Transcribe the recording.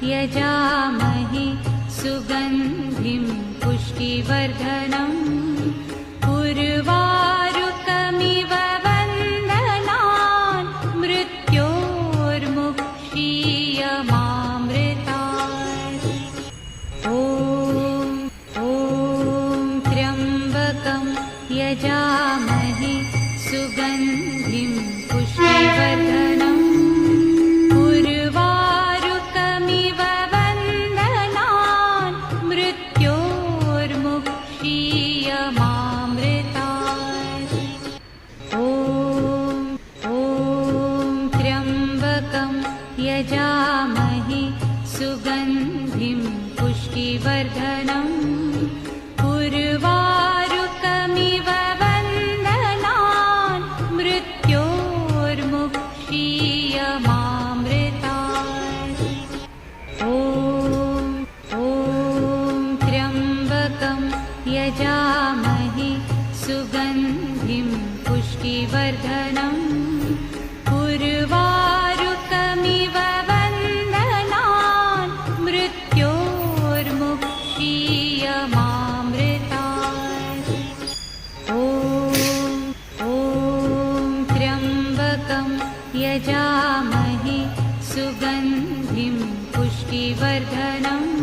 यजामहे सुगन्धिं पुष्टिवर्धनम् उर्वारुकमिव वन्दनान् मृत्योर्मुक्षीयमामृतात्। ॐ त्र्यम्बकं यजामहे सुगन्धिं पुष्टिवर्धनम् उर्वारुकमिव वन्दनान् मृत्योर्मुक्षीयमामृतात्। ॐ त्र्यम्बकं यजामहे सुगन्धिं पुष्टिवर्धनम् उर्वारुकमिव वन्दनान् मृत्योर्मुक्षीयमामृतात्। ॐ त्र्यम्बकं यजामहे सुगन्धिं पुष्टिवर्धनम् उर्वारुकमिव वन्दनान् मृत्योर्मुक्षीयमामृतात्। ॐ त्र्यम्बकं यजामहे सुगन्धिं पुष्टिवर्धनम्